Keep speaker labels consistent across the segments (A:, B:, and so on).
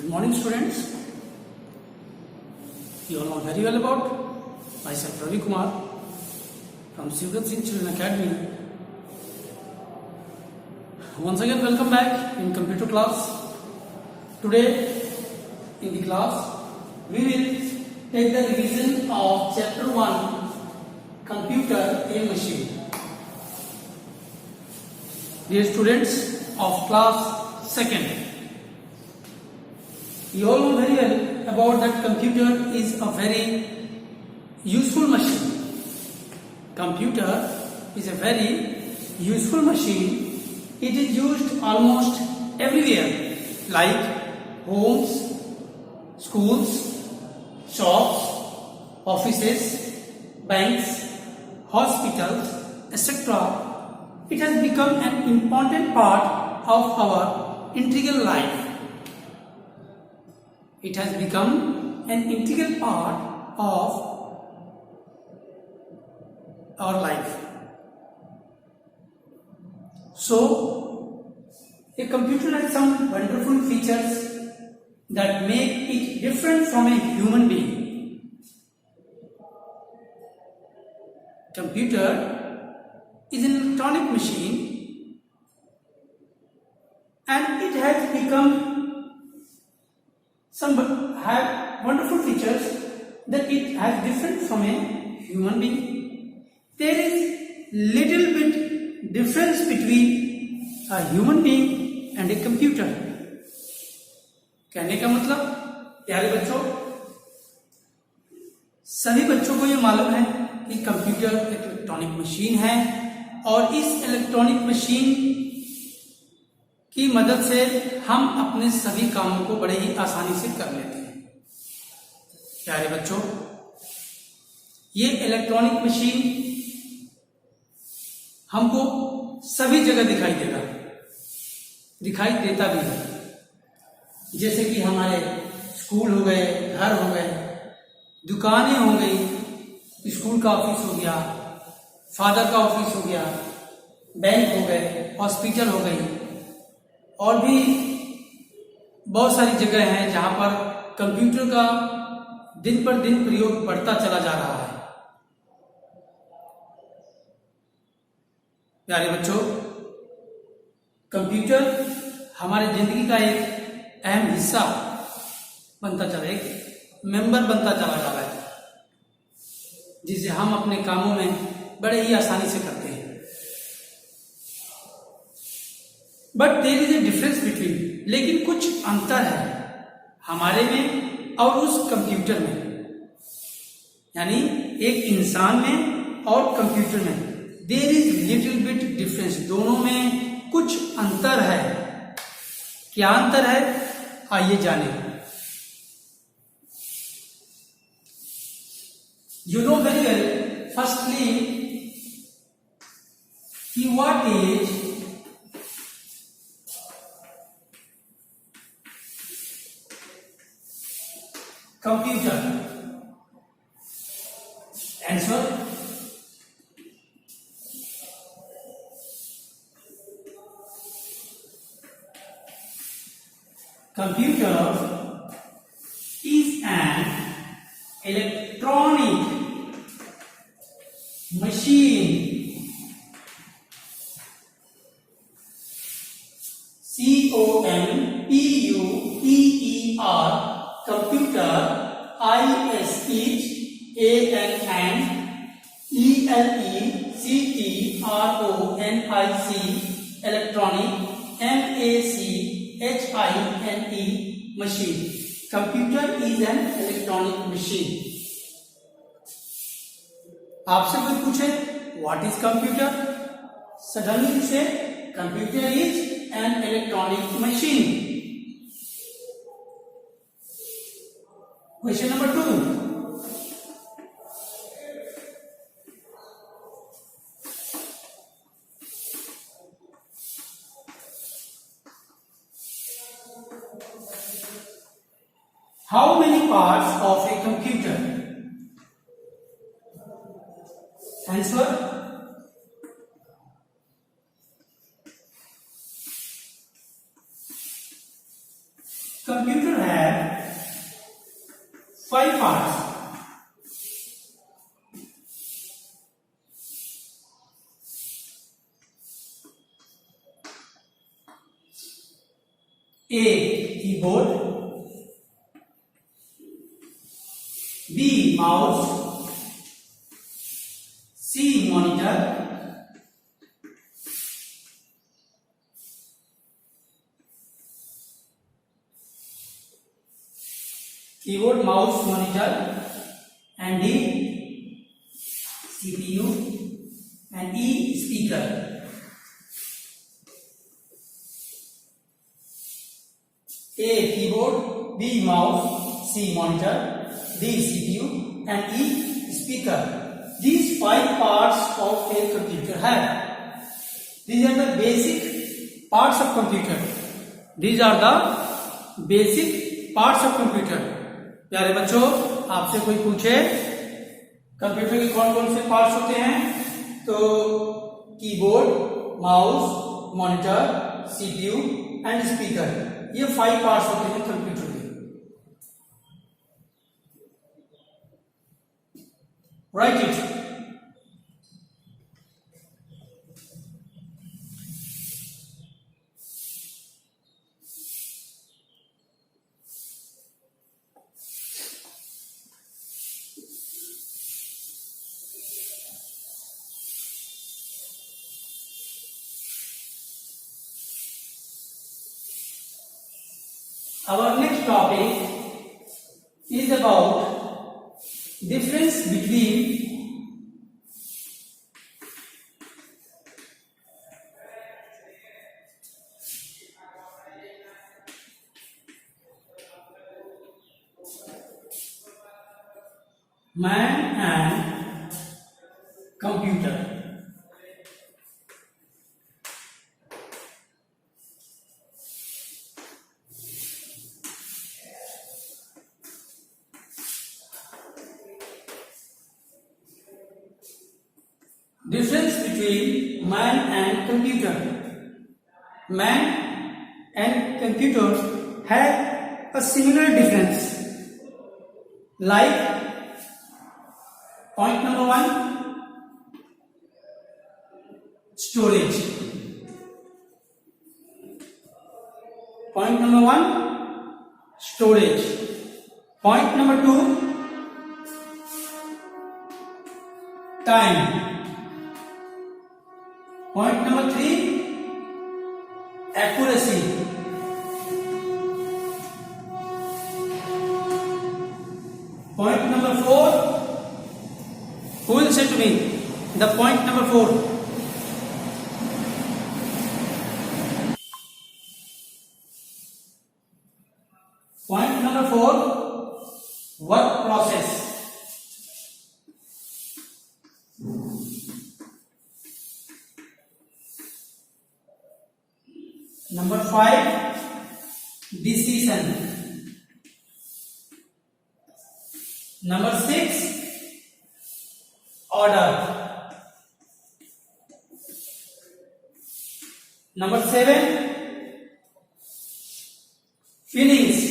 A: Good morning, students. You all know very well about myself, Ravi Kumar, from Sivrat Singh Children Academy. Once again, welcome back in computer class. Today, in the class, we will take the revision of chapter 1, Computer a Machine. Dear students of class 2nd, you all know very well about that computer is a very useful machine. Computer is a very useful machine. It is used almost everywhere, like homes, schools, shops, offices, banks, hospitals, etc. It has become an important part of our integral life. It has become an integral part of our life. So, a computer has some wonderful features that make it different from a human being. Computer is an electronic machine and it has become have wonderful features that it has different from a human being. There is little bit difference between a human being and a computer. कहने का मतलब प्यारे बच्चों, सभी बच्चों को ये मालूम है कि कंप्यूटर एक इलेक्ट्रॉनिक मशीन है और इस इलेक्ट्रॉनिक मशीन की मदद से हम अपने सभी कामों को बड़े ही आसानी से कर लेते हैं। प्यारे बच्चों, ये इलेक्ट्रॉनिक मशीन हमको सभी जगह दिखाई देता भी है। जैसे कि हमारे स्कूल हो गए, घर हो गए, दुकानें हो गई, स्कूल का ऑफिस हो गया, फादर का ऑफिस हो गया, बैंक हो गए, हॉस्पिटल हो गई, और भी बहुत सारी जगह हैं जहां पर कंप्यूटर का दिन पर दिन प्रयोग बढ़ता चला जा रहा है। प्यारे बच्चों, कंप्यूटर हमारे जिंदगी का एक अहम हिस्सा बनता चला, एक मेंबर बनता चला जा रहा है, जिसे हम अपने कामों में बड़े ही आसानी से करते हैं। But there is a difference between, लेकिन कुछ अंतर है हमारे में और उस कंप्यूटर में, यानी एक इंसान में और कंप्यूटर में there is little bit difference. दोनों में कुछ अंतर है। क्या अंतर है, आइए जाने। You know very well, firstly कि what is computer? Answer: computer is an electronic machine. C-O-M-P-U-T-E-R, computer. I-S-H-A-N-N-E-L-E-C-T-R-O-N-I-C, electronic, M-A-C-H-I-N-E, machine. Computer is an electronic machine. आपसे कोई पूछे what is computer? Suddenly you say computer is an electronic machine. Question number 2. How many parts of a computer? Answer: Computer has 5 parts. A. Keyboard. B. Mouse. C. Monitor. Keyboard, mouse, monitor, and D. CPU, and E. Speaker. A. Keyboard. B. Mouse. C. Monitor. D. CPU, and E. Speaker. These 5 parts of a computer have. These are the basic parts of computer. These are the basic parts of computer. प्यारे बच्चों, आपसे कोई पूछे computer के कौन कौन से parts होते हैं, तो keyboard, mouse, monitor, CPU and speaker, ये 5 पार्ट्स होते हैं कंप्यूटर के. Right it. Our next topic is about difference between man and computer. Difference between man and computer. Man and computer have a similar difference. Like point number 1, storage. Point number 1, storage. Point number 2, time. Point number 3, accuracy. Point number 4, who will say to me the point number 4? Point number 4, work process. Number 5, decision. Number 6, order. Number 7, feelings.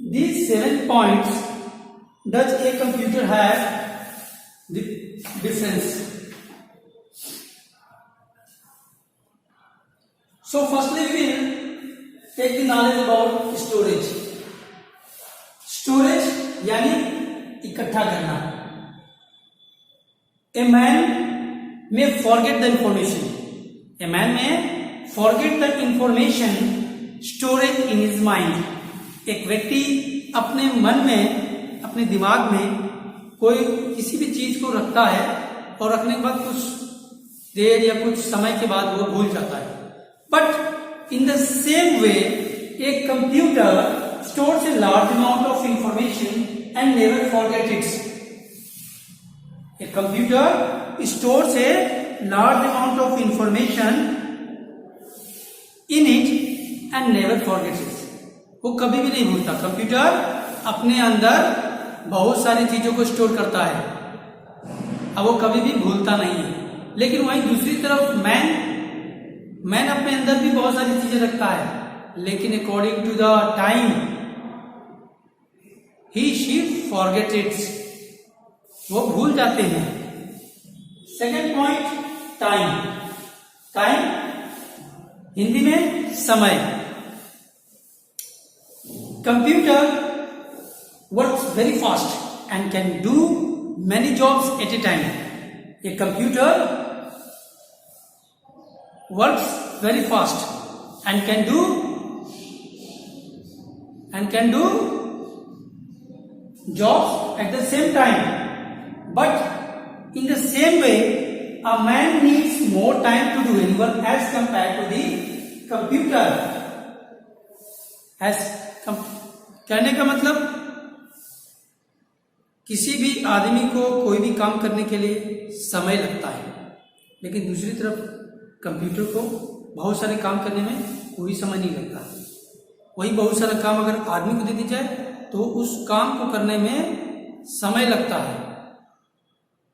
A: These 7 points does a computer have the difference. So firstly we will take the knowledge about storage. Storage यानी इकट्ठा करना. A man may forget the information. A man may forget the information storage in his mind. एक व्यक्ति अपने मन में, अपने दिमाग में कोई किसी भी चीज को रखता है और रखने के बाद कुछ देर या कुछ समय के बाद वो भूल जाता है. But in the same way a computer stores a large amount of information and never forget it's. A computer stores a large amount of information in it and never forgets it. वो कभी भी नहीं भूलता. Computer अपने अंदर बहुत सारी चीजों को स्टोर करता है, अब वो कभी भी भूलता नहीं है। लेकिन वहीं दूसरी तरफ मैन अपने अंदर भी बहुत सारी चीजें रखता है, लेकिन according to the time he she forget its, वो भूल जाते हैं। सेकेंड पॉइंट, टाइम हिंदी में समय। Computer works very fast and can do many jobs at a time. A computer works very fast and can do jobs at the same time. But in the same way, a man needs more time to do any work as compared to the computer. कहने का मतलब किसी भी आदमी को कोई भी काम करने के लिए समय लगता है, लेकिन दूसरी तरफ कंप्यूटर को बहुत सारे काम करने में कोई समय नहीं लगता। वही बहुत सारा काम अगर आदमी को दे दी जाए तो उस काम को करने में समय लगता है,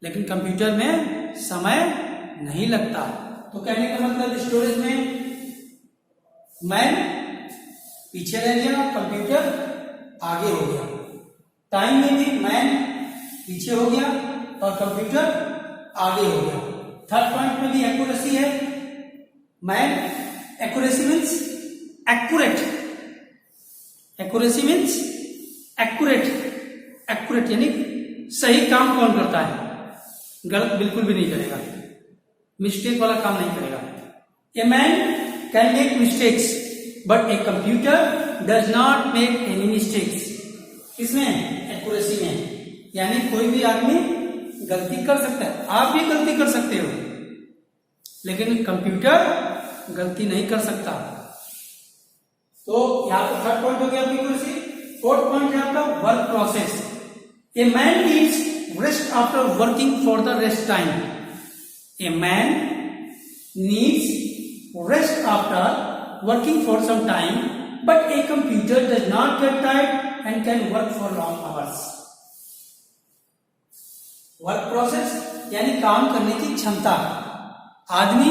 A: लेकिन कंप्यूटर में समय नहीं लगता। तो कहने का मतलब स्टोरेज में मैन पीछे रह गया, कंप्यूटर आगे हो गया। टाइम में भी मैन पीछे हो गया और कंप्यूटर आगे हो गया। थर्ड पॉइंट में भी एक्यूरेसी है। Man accuracy means accurate, accuracy means accurate यानी सही काम कौन करता है, गलत बिल्कुल भी नहीं करेगा, मिस्टेक वाला काम नहीं करेगा। A man can make mistakes but a computer does not make any mistakes. इसमें एक्यूरेसी में यानी कोई भी आदमी गलती कर सकता है, आप भी गलती कर सकते हो, लेकिन कंप्यूटर गलती नहीं कर सकता। तो यहां पर थर्ड पॉइंट हो गया आपकी एक्यूरेसी। फोर्थ पॉइंट है आपका work process. A man needs rest after working for the rest time. A man needs rest after working for some time but a computer does not get tired and can work for long hours. Work process यानी काम करने की क्षमता। आदमी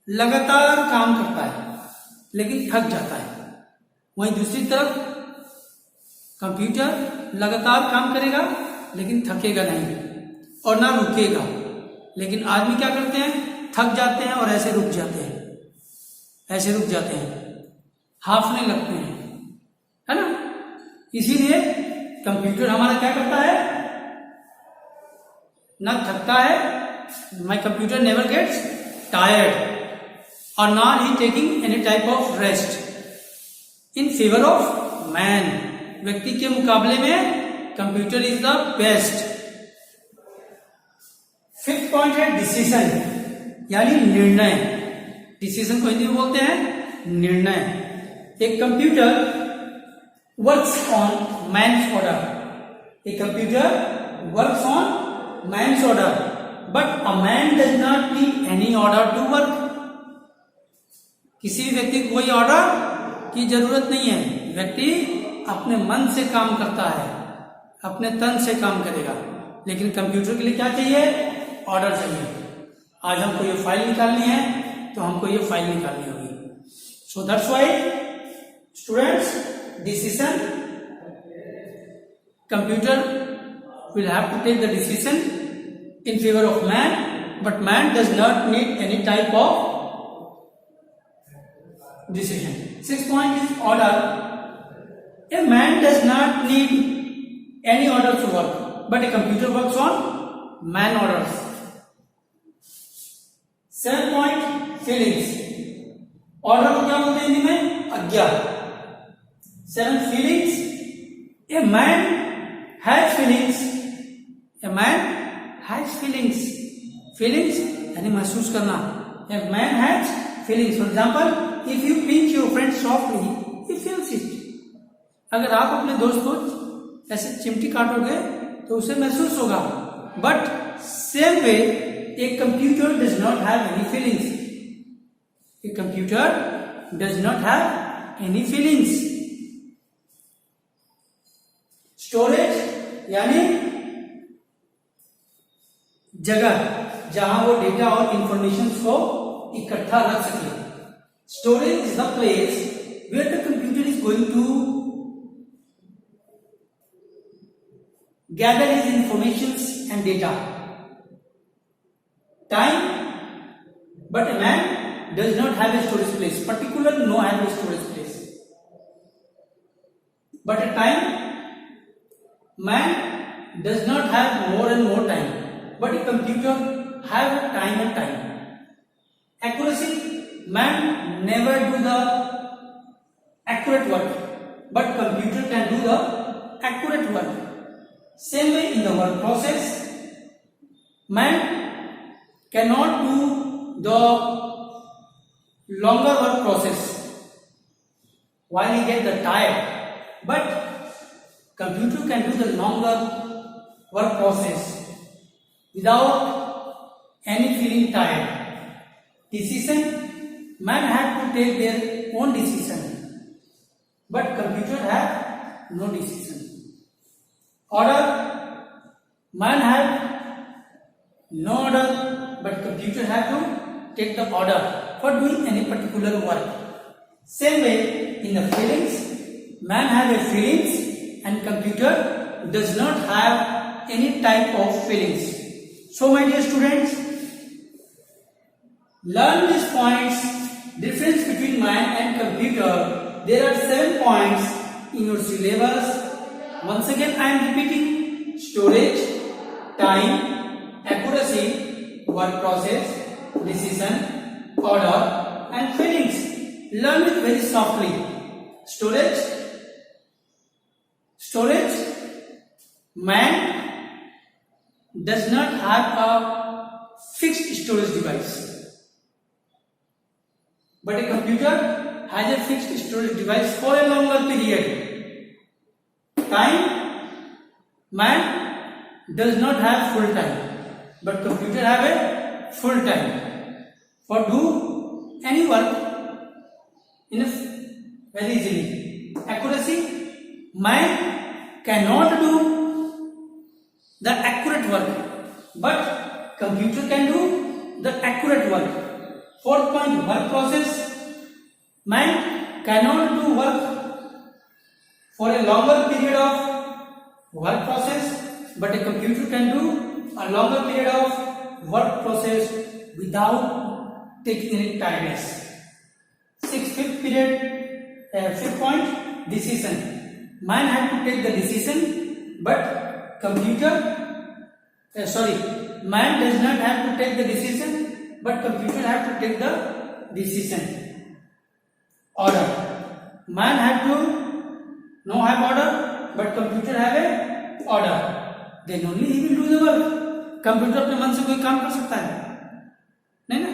A: लगातार काम करता है लेकिन थक जाता है, वहीं दूसरी तरफ कंप्यूटर लगातार काम करेगा लेकिन थकेगा नहीं और ना रुकेगा। लेकिन आदमी क्या करते हैं, थक जाते हैं और ऐसे रुक जाते हैं, हाफने लगते हैं, है ना। इसीलिए कंप्यूटर हमारा क्या करता है, ना थकता है, my computer never gets tired और not he taking any type of rest in favour of man. व्यक्ति के मुकाबले में computer is the best. Fifth point है डिसीजन यानी निर्णय। डिसीजन को हिंदी में बोलते हैं निर्णय। एक computer works on man's order. A computer works on man's order, but a man does not need any order to work. किसी भी व्यक्ति को कोई ऑर्डर की जरूरत नहीं है। व्यक्ति अपने मन से काम करता है, अपने तन से काम करेगा, लेकिन कंप्यूटर के लिए क्या चाहिए, ऑर्डर चाहिए। आज हमको ये फाइल निकालनी है तो हमको ये फाइल निकालनी होगी। So that's why students, decision, computer will have to take the decision in favor of man, but man does not need any type of decision. Sixth point is order. A man does not need any order to work, but a computer works on man orders. Seventh point, feelings. Order को क्या बोलते हैं हिंदी में, आज्ञा। Seven, feelings. A man has feelings. A man has feelings. Feelings यानी महसूस करना। A man has feelings. For example, if you pinch your friend softly, he feels it. अगर आप अपने दोस्त को ऐसे चिमटी काटोगे तो उसे महसूस होगा। But same way, a computer does not have any feelings. A computer does not have any feelings. यानी जगह जहां वो डेटा और इंफॉर्मेशन को इकट्ठा रख सके. Storage is the place where the computer is going to gather his informations and data. Time, but a man does not have a storage place. Particular no have a storage place. But a time, man does not have more and more time. But a computer have time and time. Accuracy, man never do the accurate work, but computer can do the accurate work. Same way in the work process, man cannot do the longer work process while he get the tired, but computer can do the longer work process without any feeling tired. Decision, man have to take their own decision, but computer have no decision. Order, man have no order, but computer have to take the order for doing any particular work. Same way in the feelings, man have a feelings and computer does not have any type of feelings. So my dear students, learn these points, difference between man and computer. There are 7 points in your syllabus. Once again I am repeating: storage, time, accuracy, work process, decision, order and feelings. Learn it very softly. Storage, man does not have a fixed storage device, but a computer has a fixed storage device for a longer period. Time, man does not have full time, but computer have a full time for do any work in a very easily. Accuracy, man cannot do the accurate work, but computer can do the accurate work. 4th point, work process, man cannot do work for a longer period of work process, but a computer can do a longer period of work process without taking any tiredness. 5th point, decision. Man have to take the decision, but man does not have to take the decision, but computer have to take the decision. Order, man have to no have order, but computer have a order. Then only he will do the work. Computer अपने मन से कोई काम कर सकता है नहीं ना?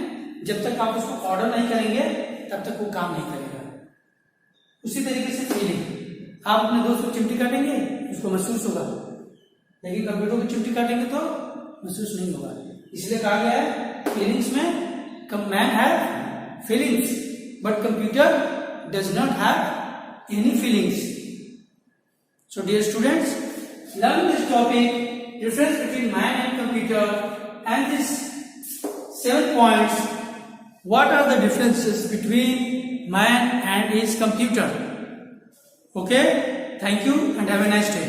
A: जब तक आप उसको ऑर्डर नहीं करेंगे तब तक वो काम नहीं करेगा. उसी तरीके से फीलिंग, आप अपने दोस्त को चिमटी काटेंगे उसको महसूस होगा, लेकिन कंप्यूटर को चिमटी काटेंगे तो महसूस नहीं होगा. इसलिए कहा गया है फीलिंग्स में man have feelings but computer does not have any feelings. So dear students, learn this topic, difference between man and computer, and these 7 points. What are the differences between man and his computer? Okay, thank you and have a nice day.